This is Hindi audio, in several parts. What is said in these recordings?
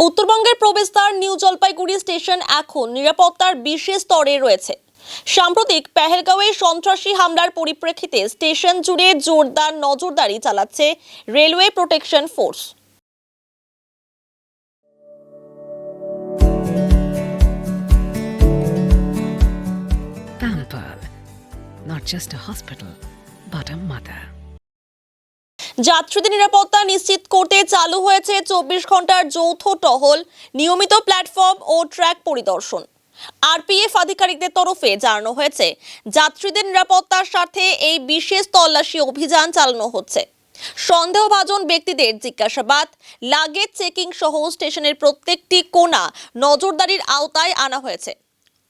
উত্তরবঙ্গের প্রবেশদ্বার নিউ জলপাইগুড়ি স্টেশন এখন নিরাপত্তার বিশেষ স্তরে রয়েছে। সাম্প্রতিক পেহেলগাঁওয়ে সন্ত্রাসী হামলার পরিপ্রেক্ষিতে স্টেশন জুড়ে জোরদার নজরদারি চালাচ্ছে railway protection force. Pampered, not just a hospital, but a mother. যাত্রীদের নিরাপত্তা নিশ্চিত করতে চালু হয়েছে 24 ঘন্টার যৌথ টহল, নিয়মিত প্ল্যাটফর্ম ও ট্র্যাক পরিদর্শন। আরপিএফ আধিকারিকদের তরফে জানানো হয়েছে, যাত্রীদের নিরাপত্তার স্বার্থে এই বিশেষ তল্লাশি অভিযান চালানো হচ্ছে। সন্দেহভাজন ব্যক্তিদের জিজ্ঞাসাবাদ, লাগেজ চেকিং সহ স্টেশনের প্রত্যেকটি কোণা নজরদারির আওতায় আনা হয়েছে।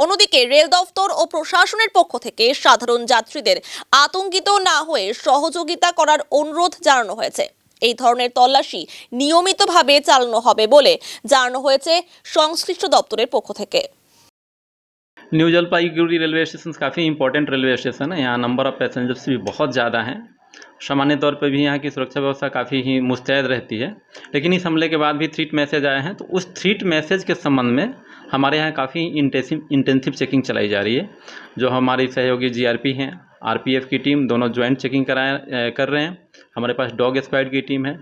অন্যদিকে রেল দফতর ও প্রশাসনের পক্ষ থেকে সাধারণ যাত্রীদের আতঙ্কিত না হয়ে সহযোগিতা করার অনুরোধ জানানো হয়েছে। এই ধরনের তল্লাশি নিয়মিতভাবে চালানো হবে বলে জানানো হয়েছে সংশ্লিষ্ট দপ্তরের পক্ষ থেকে। न्यू जलपाईगुड़ी रेलवे स्टेशन काफ़ी इंपॉर्टेंट रेलवे स्टेशन है। यहाँ नंबर ऑफ़ पैसेंजर्स भी बहुत ज़्यादा हैं। सामान्य तौर पर भी यहाँ की सुरक्षा व्यवस्था काफ़ी ही मुस्तैद रहती है। लेकिन इस हमले के बाद भी थ्रेट मैसेज आए हैं, तो उस थ्रेट मैसेज के संबंध में हमारे यहाँ काफ़ी इंटेंसिव चेकिंग चलाई जा रही है। जो हमारे सहयोगी जीआरपी हैं, आरपीएफ की टीम, दोनों ज्वाइंट चेकिंग कर रहे हैं। हमारे पास डॉग स्क्वाड की टीम है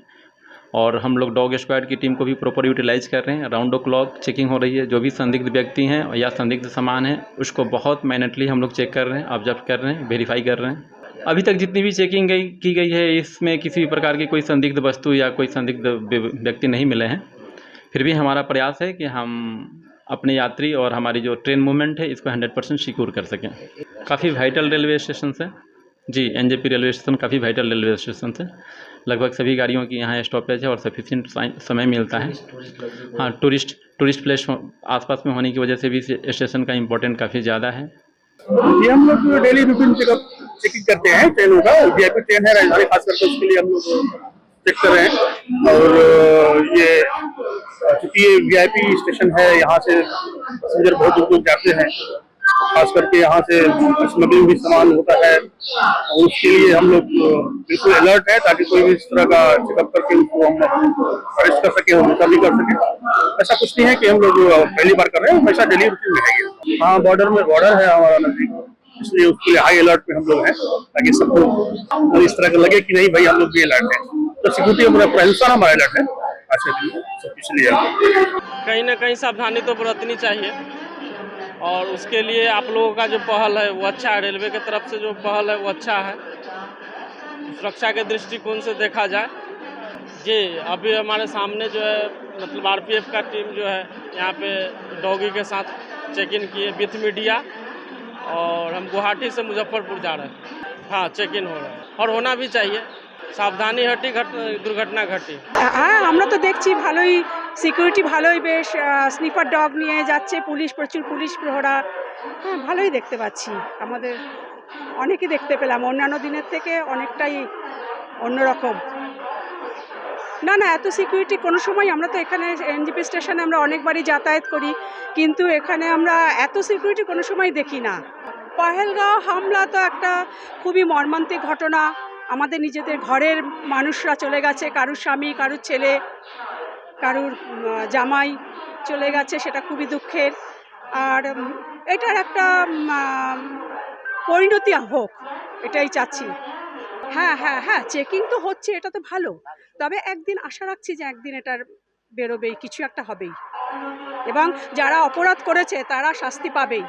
और हम लोग डॉग स्क्वाड की टीम को भी प्रॉपर यूटिलाइज कर रहे हैं। राउंड द क्लॉक चेकिंग हो रही है। जो भी संदिग्ध व्यक्ति हैं या संदिग्ध सामान है, उसको बहुत मैनेटली हम लोग चेक कर रहे हैं, ऑब्जर्व कर रहे हैं, वेरीफाई कर रहे हैं। अभी तक जितनी भी चेकिंग की गई है, इसमें किसी भी प्रकार की कोई संदिग्ध वस्तु या कोई संदिग्ध व्यक्ति नहीं मिले हैं। फिर भी हमारा प्रयास है कि हम अपने यात्री और हमारी जो ट्रेन मूवमेंट है, इसको 100% सिक्योर कर सकें। काफ़ी वाइटल रेलवे स्टेशन है जी। एनजेपी रेलवे स्टेशन काफ़ी वाइटल रेलवे स्टेशन है। लगभग सभी गाड़ियों की यहाँ स्टॉपेज है और सफिशिएंट समय मिलता है। हाँ, टूरिस्ट प्लेस आसपास में होने की वजह से भी स्टेशन का इम्पोर्टेंट काफ़ी ज़्यादा है। ये हम लोग डेली रूटीन चेकिंग करते हैं ट्रेनों का। वीआईपी ट्रेन है राजधानी, खास करके उसके लिए हम लोग चेक कर रहे हैं। और ये चूँकि ये वीआईपी स्टेशन है, यहाँ से पैसेंजर बहुत दूर दूर जाते हैं। खास करके यहाँ से स्मगलिंग भी सामान होता है, और उसके लिए हम लोग बिल्कुल अलर्ट है, ताकि कोई भी इस तरह का चेकअप करके उनको हम अरेस्ट कर सके और रिकवरी कर सके। ऐसा कुछ नहीं है कि हम लोग पहली बार कर रहे हैं, हमेशा डेली रूटीन में है ये। हाँ, बॉर्डर है हमारा नजदीक, इसलिए उसके लिए हाई अलर्ट पे हम लोग हैं, ताकि सबको इस तरह का लगे कि नहीं भाई हम लोग भी अलर्ट है। तो सिक्योरिटी पूरा हिंदुस्तान हमारा अलर्ट है। अच्छा जी, सब इसलिए कहीं ना कहीं सावधानी तो बरतनी चाहिए, और उसके लिए आप लोगों का जो पहल है वो अच्छा है। रेलवे की तरफ से जो पहल है वो अच्छा है। सुरक्षा के दृष्टिकोण से देखा जाए जी, अभी हमारे सामने जो है मतलब आरपीएफ का टीम जो है यहाँ पे डॉगी के साथ चेक इन किए विथ मीडिया, और हम गुवाहाटी से मुजफ्फरपुर जा रहे हैं। हाँ, चेक इन हो रहा है और होना भी चाहिए। সাবধানী হটি দুর্ঘটনা ঘটে। হ্যাঁ, আমরা তো দেখছি ভালোই সিকিউরিটি, ভালোই বেশ স্নিফার ডগ নিয়ে যাচ্ছে পুলিশ, প্রচুর পুলিশ প্রহরা। হ্যাঁ, ভালোই দেখতে পাচ্ছি। আমাদের অনেকই দেখতে পেলাম, অন্যান্য দিনের থেকে অনেকটাই অন্যরকম। না না, এত সিকিউরিটি কোনো সময়, আমরা তো এখানে এনজেপি স্টেশনে আমরা অনেকবারই যাতায়াত করি, কিন্তু এখানে আমরা এত সিকিউরিটি কোনো সময় দেখি না। পহেলগাঁও হামলা তো একটা খুবই মর্মান্তিক ঘটনা। আমাদের নিজেদের ঘরের মানুষরা চলে গেছে, কারুর স্বামী, কারুর ছেলে, কারুর জামাই চলে গেছে, সেটা খুবই দুঃখের। আর এটার একটা পরিণতি হোক, এটাই চাচ্ছি। হ্যাঁ হ্যাঁ হ্যাঁ, চেকিং তো হচ্ছে, এটা তো ভালো। তবে একদিন আশা রাখছি যে একদিন এটার বেরোবেই, কিছু একটা হবেই, এবং যারা অপরাধ করেছে তারা শাস্তি পাবেই।